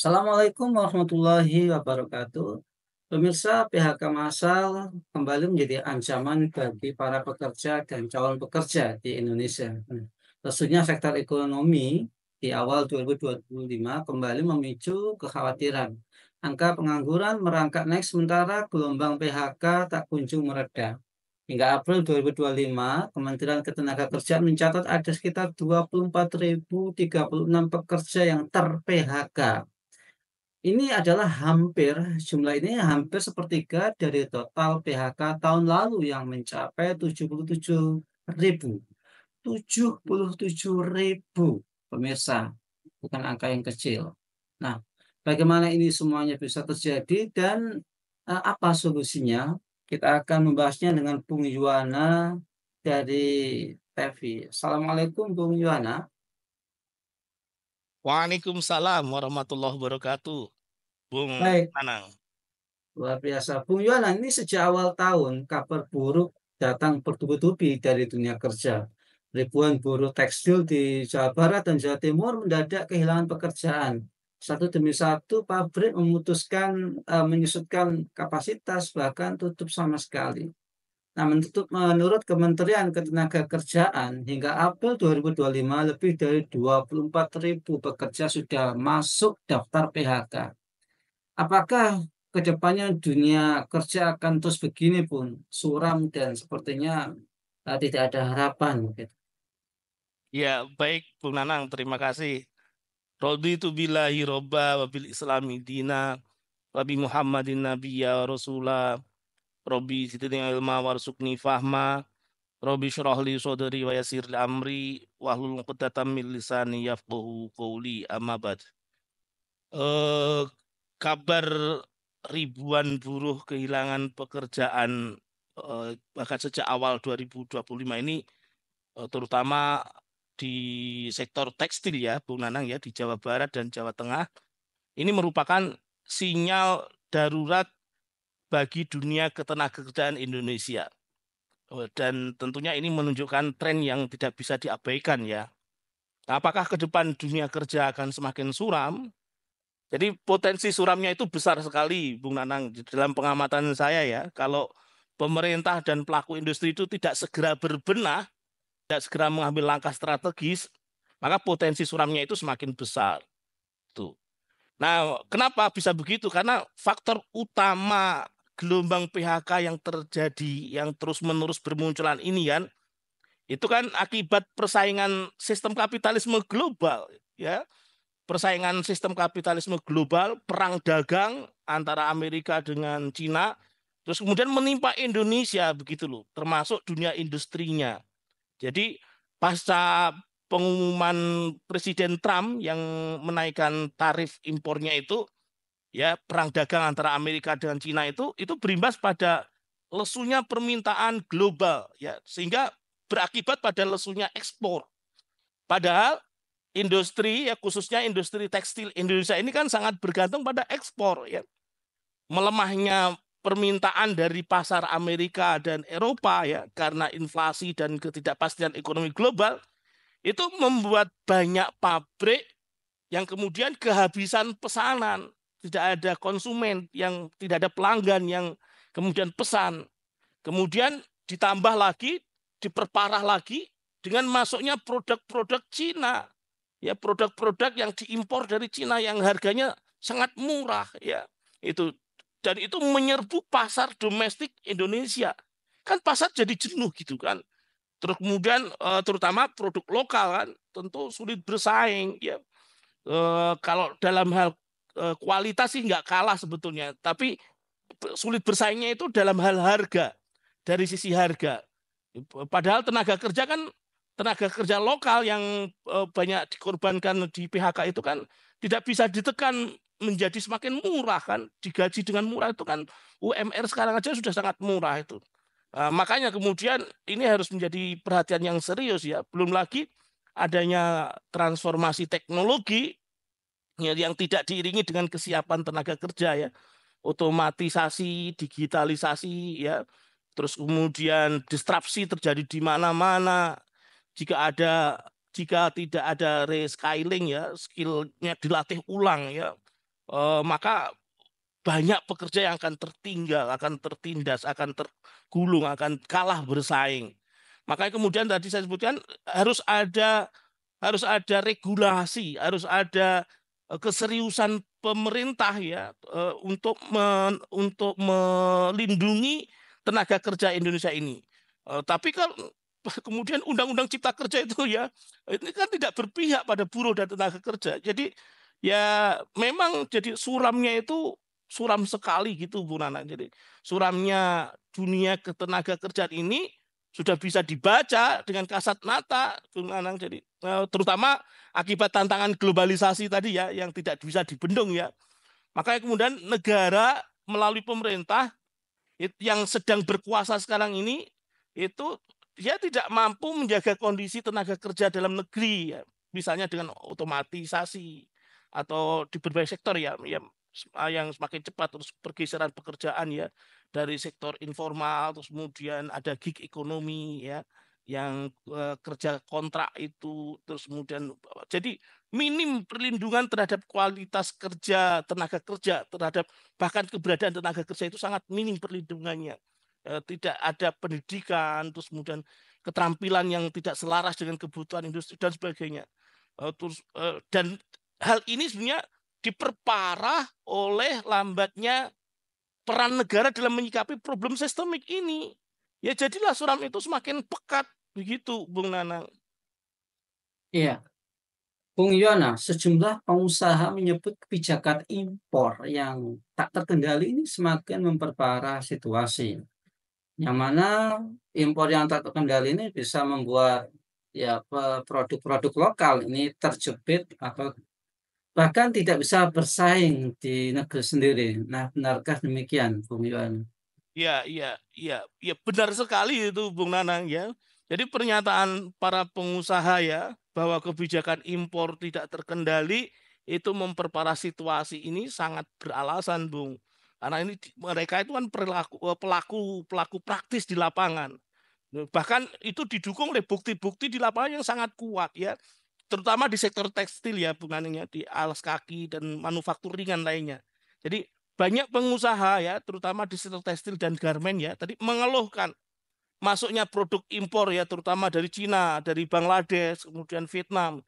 Assalamualaikum warahmatullahi wabarakatuh. Pemirsa, PHK massal kembali menjadi ancaman bagi para pekerja dan calon pekerja di Indonesia. Lesunya sektor ekonomi di awal 2025 kembali memicu kekhawatiran. Angka pengangguran merangkak naik sementara gelombang PHK tak kunjung mereda. Hingga April 2025, Kementerian Ketenagakerjaan mencatat ada sekitar 24.036 pekerja yang ter-PHK. Jumlah ini hampir sepertiga dari total PHK tahun lalu yang mencapai 77.000. 77.000, pemirsa, bukan angka yang kecil. Nah, bagaimana ini semuanya bisa terjadi dan apa solusinya? Kita akan membahasnya dengan Bung Yuwana dari TEVI. Assalamualaikum Bung Yuwana. Waalaikumsalam warahmatullahi wabarakatuh, Bung Baik, Nanang. luar biasa. Bung Yuwana, ini sejak awal tahun kabar buruk datang bertubi-tubi dari dunia kerja. Ribuan buruh tekstil di Jawa Barat dan Jawa Timur mendadak kehilangan pekerjaan. Satu demi satu pabrik memutuskan menyusutkan kapasitas bahkan tutup sama sekali. Nah, menurut Kementerian Ketenagakerjaan hingga April 2025 lebih dari 24.000 pekerja sudah masuk daftar PHK. Apakah ke depannya dunia kerja akan terus begini pun suram dan sepertinya tidak ada harapan gitu. Ya, baik Bung Nanang, terima kasih. Raditu billahi robba wa bil islami dina wa bi Muhammadin nabiyya wa rasula Rabbi zidni ilma warzuqni fahma Rabbi syrah li sadri wa yassir li amri wahlul 'uqdatam min lisani yafqahu qawli amma ba'd. Eh, Kabar ribuan buruh kehilangan pekerjaan bahkan sejak awal 2025 ini terutama di sektor tekstil ya, Bung Nanang ya, di Jawa Barat dan Jawa Tengah, ini merupakan sinyal darurat bagi dunia ketenagakerjaan Indonesia. Dan tentunya ini menunjukkan tren yang tidak bisa diabaikan ya. Nah, apakah ke depan dunia kerja akan semakin suram? Jadi potensi suramnya itu besar sekali, Bung Nanang. Dalam pengamatan saya ya, kalau pemerintah dan pelaku industri itu tidak segera berbenah, tidak segera mengambil langkah strategis, maka potensi suramnya itu semakin besar. Tuh. Nah, kenapa bisa begitu? Karena faktor utama gelombang PHK yang terjadi, yang terus-menerus bermunculan ini kan, itu kan akibat persaingan sistem kapitalisme global, ya. Persaingan sistem kapitalisme global, perang dagang antara Amerika dengan Cina, terus kemudian menimpa Indonesia begitu loh, termasuk dunia industrinya. Jadi pasca pengumuman Presiden Trump yang menaikkan tarif impornya itu, ya perang dagang antara Amerika dengan Cina itu berimbas pada lesunya permintaan global, ya sehingga berakibat pada lesunya ekspor. Padahal industri ya khususnya industri tekstil Indonesia ini kan sangat bergantung pada ekspor ya. Melemahnya permintaan dari pasar Amerika dan Eropa ya karena inflasi dan ketidakpastian ekonomi global itu membuat banyak pabrik yang kemudian kehabisan pesanan, tidak ada konsumen yang tidak ada pelanggan yang kemudian pesan. Kemudian ditambah lagi, diperparah lagi dengan masuknya produk-produk Cina. Ya, produk-produk yang diimpor dari Cina yang harganya sangat murah ya. Itu dan itu menyerbu pasar domestik Indonesia. Kan pasar jadi jenuh gitu kan. Terus kemudian terutama produk lokal kan tentu sulit bersaing ya. Kalau dalam hal kualitas sih nggak kalah sebetulnya, tapi sulit bersaingnya itu dalam hal harga, dari sisi harga. Padahal tenaga kerja lokal yang banyak dikorbankan di PHK itu kan tidak bisa ditekan menjadi semakin murah kan, digaji dengan murah itu kan UMR sekarang aja sudah sangat murah itu. Makanya kemudian ini harus menjadi perhatian yang serius ya. Belum lagi adanya transformasi teknologi ya, yang tidak diiringi dengan kesiapan tenaga kerja ya, otomatisasi, digitalisasi ya, terus kemudian disrupsi terjadi di mana-mana. Jika ada jika tidak ada reskilling ya, skillnya dilatih ulang ya, maka banyak pekerja yang akan tertinggal, akan tertindas, akan tergulung, akan kalah bersaing. Makanya kemudian tadi saya sebutkan harus ada regulasi, harus ada keseriusan pemerintah ya untuk melindungi tenaga kerja Indonesia ini. Tapi kalau kemudian Undang-Undang Cipta Kerja itu ya ini kan tidak berpihak pada buruh dan tenaga kerja. Jadi ya memang jadi suramnya itu suram sekali gitu Bu Nana. Jadi suramnya dunia ketenaga kerjaan ini sudah bisa dibaca dengan kasat mata, Bung Nanang. Jadi terutama akibat tantangan globalisasi tadi ya, yang tidak bisa dibendung ya. Makanya kemudian negara melalui pemerintah yang sedang berkuasa sekarang ini itu dia tidak mampu menjaga kondisi tenaga kerja dalam negeri ya. Misalnya dengan otomatisasi atau di berbagai sektor ya, yang semakin cepat terus pergeseran pekerjaan ya dari sektor informal terus kemudian ada gig ekonomi ya yang kerja kontrak itu terus kemudian jadi minim perlindungan terhadap kualitas kerja tenaga kerja terhadap bahkan keberadaan tenaga kerja itu sangat minim perlindungannya. Tidak ada pendidikan terus kemudian keterampilan yang tidak selaras dengan kebutuhan industri dan sebagainya. Dan hal ini sebenarnya diperparah oleh lambatnya peran negara dalam menyikapi problem sistemik ini. Ya jadilah suram itu semakin pekat begitu, Bung Nanang. Iya, Bung Yona, sejumlah pengusaha menyebut kebijakan impor yang tak terkendali ini semakin memperparah situasi. Yang mana impor yang tak terkendali ini bisa membuat ya produk-produk lokal ini terjepit atau bahkan tidak bisa bersaing di negeri sendiri. Nah, benarkah demikian, Bung Yona? Ya, iya, iya, ya benar sekali itu Bung Nanang ya. Jadi pernyataan para pengusaha ya bahwa kebijakan impor tidak terkendali itu memperparah situasi ini sangat beralasan, Bung. Karena ini mereka itu kan pelaku pelaku praktis di lapangan. Bahkan itu didukung oleh bukti-bukti di lapangan yang sangat kuat ya, terutama di sektor tekstil ya, Bung Nanang ya, di alas kaki dan manufaktur ringan lainnya. Jadi banyak pengusaha ya, terutama di sektor tekstil dan garmen ya, tadi mengeluhkan masuknya produk impor ya, terutama dari Cina, dari Bangladesh, kemudian Vietnam,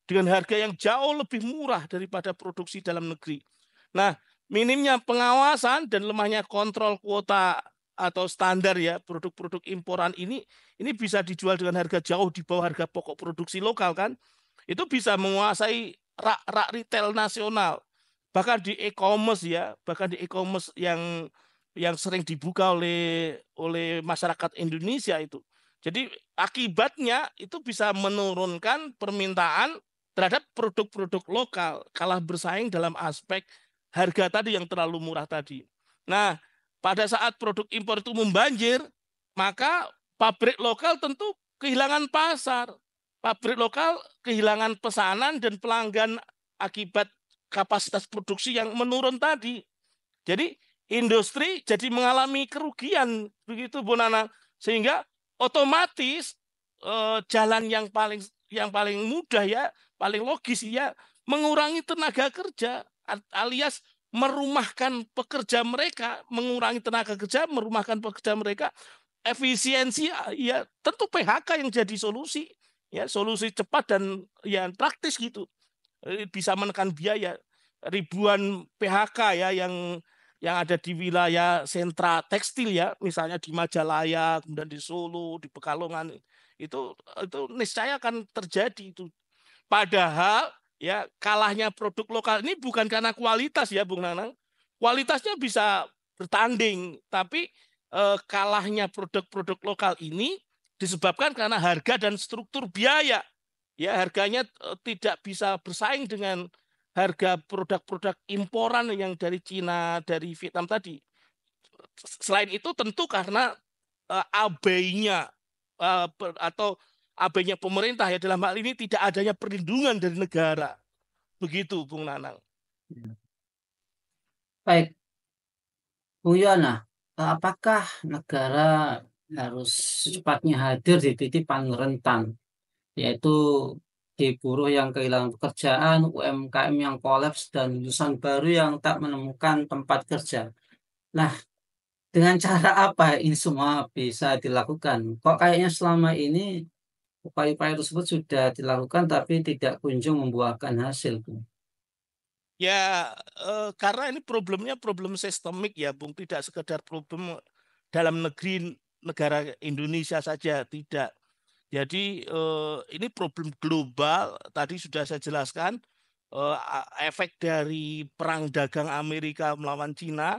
dengan harga yang jauh lebih murah daripada produksi dalam negeri. Nah, minimnya pengawasan dan lemahnya kontrol kuota atau standar ya produk-produk imporan ini bisa dijual dengan harga jauh di bawah harga pokok produksi lokal kan. Itu bisa menguasai rak retail nasional. Bahkan di e-commerce ya, bahkan di e-commerce yang sering dibuka oleh masyarakat Indonesia itu. Jadi akibatnya itu bisa menurunkan permintaan terhadap produk-produk lokal, kalah bersaing dalam aspek harga tadi yang terlalu murah tadi. Nah, pada saat produk impor itu membanjir, maka pabrik lokal tentu kehilangan pasar. Pabrik lokal kehilangan pesanan dan pelanggan akibat kapasitas produksi yang menurun tadi. Jadi industri jadi mengalami kerugian begitu Bu Nana, sehingga otomatis jalan yang paling mudah ya, paling logis ya mengurangi tenaga kerja alias merumahkan pekerja mereka, mengurangi tenaga kerja, merumahkan pekerja mereka, efisiensi ya tentu PHK yang jadi solusi ya, solusi cepat dan ya praktis gitu. Bisa menekan biaya ribuan PHK ya yang ada di wilayah sentra tekstil ya, misalnya di Majalaya, kemudian di Solo, di Pekalongan itu niscaya akan terjadi itu. Padahal ya kalahnya produk lokal ini bukan karena kualitas ya Bung Nanang. Kualitasnya bisa bertanding, tapi kalahnya produk-produk lokal ini disebabkan karena harga dan struktur biaya. Ya harganya tidak bisa bersaing dengan harga produk-produk imporan yang dari Cina, dari Vietnam tadi. Selain itu tentu karena abainya atau abainya pemerintah ya dalam hal ini tidak adanya perlindungan dari negara. Begitu Bung Nanang. Baik, Bung Yona, apakah negara harus secepatnya hadir di titik paling rentan, yaitu di buruh yang kehilangan pekerjaan, UMKM yang kolaps, dan lulusan baru yang tak menemukan tempat kerja. Nah, dengan cara apa ini semua bisa dilakukan? Kok kayaknya selama ini upaya-upaya tersebut sudah dilakukan tapi tidak kunjung membuahkan hasil, Bung? Ya, karena ini problemnya problem sistemik ya, Bung. Tidak sekedar problem dalam negeri negara Indonesia saja, tidak. Jadi ini problem global. Tadi sudah saya jelaskan efek dari perang dagang Amerika melawan Cina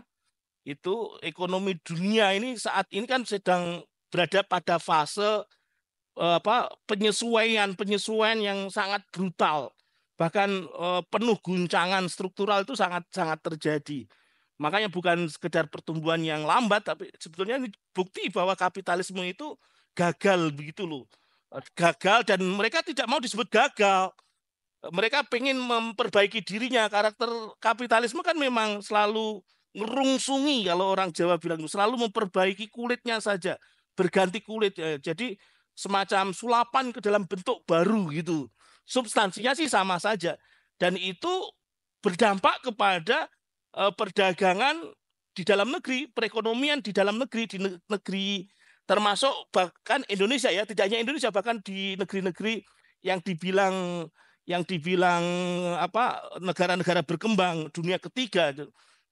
itu ekonomi dunia ini saat ini kan sedang berada pada fase penyesuaian yang sangat brutal, bahkan penuh guncangan struktural itu sangat sangat terjadi. Makanya bukan sekedar pertumbuhan yang lambat, tapi sebetulnya ini bukti bahwa kapitalisme itu gagal begitu loh. Gagal dan mereka tidak mau disebut gagal. Mereka pengen memperbaiki dirinya. Karakter kapitalisme kan memang selalu ngerungsungi, kalau orang Jawa bilang itu, selalu memperbaiki kulitnya saja, berganti kulit. Jadi semacam sulapan ke dalam bentuk baru gitu. Substansinya sih sama saja. Dan itu berdampak kepada perdagangan di dalam negeri, perekonomian di dalam negeri, negeri termasuk bahkan Indonesia ya, tidak hanya Indonesia, bahkan di negeri-negeri yang dibilang apa negara-negara berkembang dunia ketiga.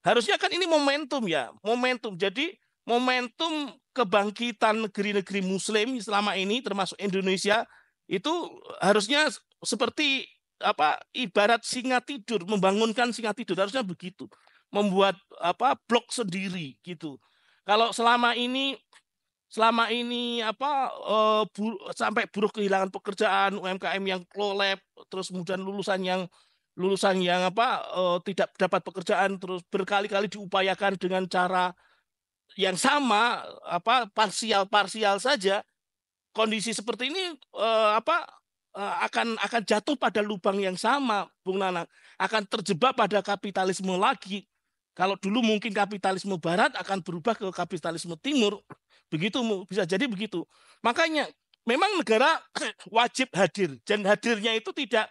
Harusnya kan ini momentum ya, momentum. Jadi momentum kebangkitan negeri-negeri Muslim selama ini termasuk Indonesia itu harusnya seperti apa ibarat singa tidur, membangunkan singa tidur, harusnya begitu, membuat apa blok sendiri gitu. Kalau selama ini apa sampai buruh kehilangan pekerjaan, UMKM yang kolab, terus kemudian lulusan yang apa tidak dapat pekerjaan, terus berkali-kali diupayakan dengan cara yang sama, apa parsial saja. Kondisi seperti ini apa akan jatuh pada lubang yang sama, Bung Nanang, akan terjebak pada kapitalisme lagi. Kalau dulu mungkin kapitalisme barat akan berubah ke kapitalisme timur, begitu bisa jadi begitu. Makanya memang negara wajib hadir, dan hadirnya itu tidak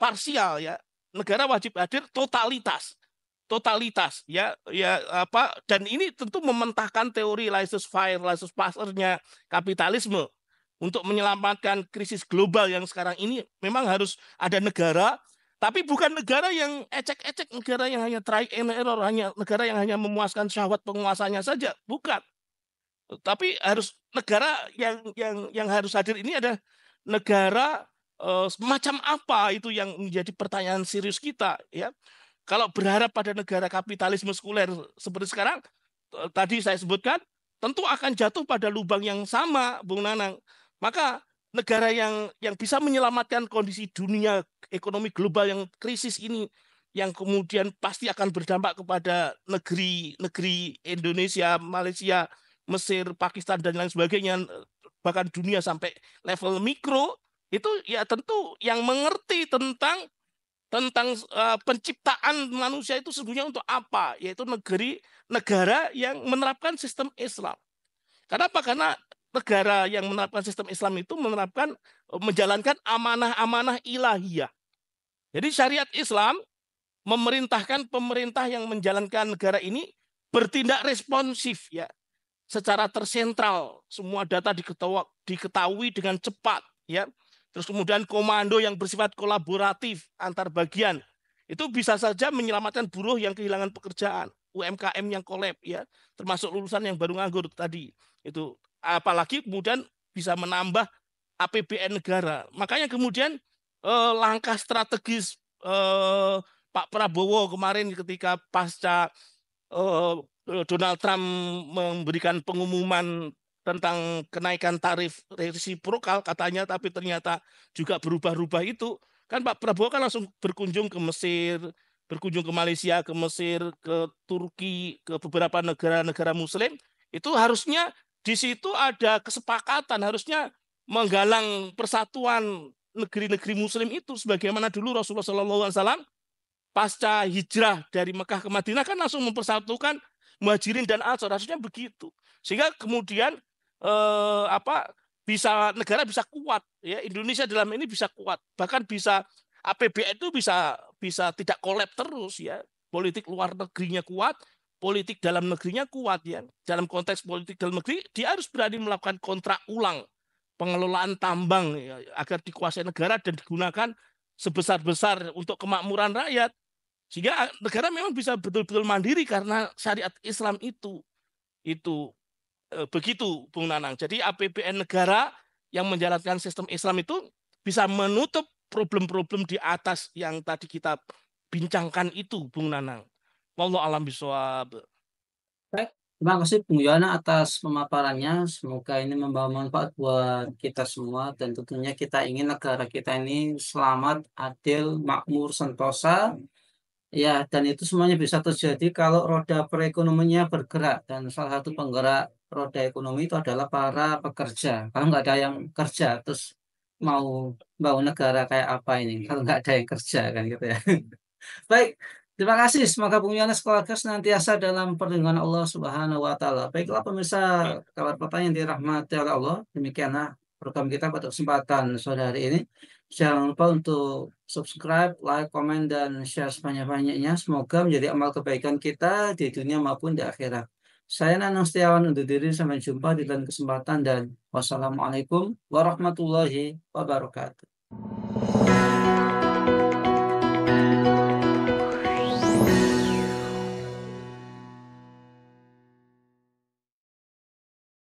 parsial ya. Negara wajib hadir totalitas ya ya apa, dan ini tentu mementahkan teori laissez-faire laissez-passernya kapitalisme. Untuk menyelamatkan krisis global yang sekarang ini memang harus ada negara, tapi bukan negara yang ecek-ecek, negara yang hanya try and error, hanya negara yang hanya memuaskan syahwat penguasanya saja, bukan. Tapi harus negara yang harus hadir ini ada negara semacam apa, itu yang menjadi pertanyaan serius kita ya. Kalau berharap pada negara kapitalisme sekuler seperti sekarang, tadi saya sebutkan, tentu akan jatuh pada lubang yang sama, Bung Nanang. Maka negara yang bisa menyelamatkan kondisi dunia ekonomi global yang krisis ini, yang kemudian pasti akan berdampak kepada negeri-negeri Indonesia, Malaysia, Mesir, Pakistan, dan lain sebagainya, bahkan dunia sampai level mikro, itu ya tentu yang mengerti tentang penciptaan manusia itu sebenarnya untuk apa, yaitu negara yang menerapkan sistem Islam. Kenapa? Karena negara yang menerapkan sistem Islam itu menjalankan amanah-amanah ilahiyah. Jadi syariat Islam memerintahkan pemerintah yang menjalankan negara ini bertindak responsif ya, secara tersentral, semua data diketahui dengan cepat ya. Terus kemudian komando yang bersifat kolaboratif antar bagian itu bisa saja menyelamatkan buruh yang kehilangan pekerjaan, UMKM yang kolab ya, termasuk lulusan yang baru nganggur tadi. Itu apalagi kemudian bisa menambah APBN negara. Makanya kemudian langkah strategis Pak Prabowo kemarin ketika pasca Donald Trump memberikan pengumuman tentang kenaikan tarif resiprokal katanya, tapi ternyata juga berubah-ubah itu. Kan Pak Prabowo kan langsung berkunjung ke Mesir, berkunjung ke Malaysia, ke Mesir, ke Turki, ke beberapa negara-negara Muslim. Itu harusnya di situ ada kesepakatan, harusnya menggalang persatuan negeri-negeri Muslim itu, sebagaimana dulu Rasulullah SAW pasca hijrah dari Mekah ke Madinah kan langsung mempersatukan Muhajirin dan Ansor, harusnya begitu. Sehingga kemudian apa negara bisa kuat, ya Indonesia dalam ini bisa kuat, bahkan bisa APBN itu bisa tidak kolab terus, ya politik luar negerinya kuat, politik dalam negerinya kuat, ya dalam konteks politik dalam negeri dia harus berani melakukan kontrak ulang pengelolaan tambang, ya, agar dikuasai negara dan digunakan sebesar-besar untuk kemakmuran rakyat, sehingga negara memang bisa betul-betul mandiri karena syariat Islam itu begitu, Bung Nanang. Jadi APBN negara yang menjalankan sistem Islam itu bisa menutup problem-problem di atas yang tadi kita bincangkan itu, Bung Nanang. Wallahu alam bisawab. Baik, terima kasih Bung Yana atas pemaparannya. Semoga ini membawa manfaat buat kita semua dan tentunya kita ingin negara kita ini selamat, adil, makmur, sentosa. Ya, dan itu semuanya bisa terjadi kalau roda perekonomiannya bergerak dan salah satu penggerak roda ekonomi itu adalah para pekerja. Kalau nggak ada yang kerja, terus mau bangun negara kayak apa ini? Kalau nggak ada yang kerja kan gitu ya. Baik, terima kasih. Semoga Bung Yohanes keluarga senantiasa dalam perlindungan Allah Subhanahu wa taala. Baiklah pemirsa kabar pertanyaan yang dirahmati oleh Allah, demikianlah program kita pada kesempatan sore hari ini. Jangan lupa untuk subscribe, like, komen, dan share sebanyak-banyaknya. Semoga menjadi amal kebaikan kita di dunia maupun di akhirat. Saya Nanang Setiawan undur diri. Sampai jumpa di lain kesempatan dan wassalamualaikum warahmatullahi wabarakatuh.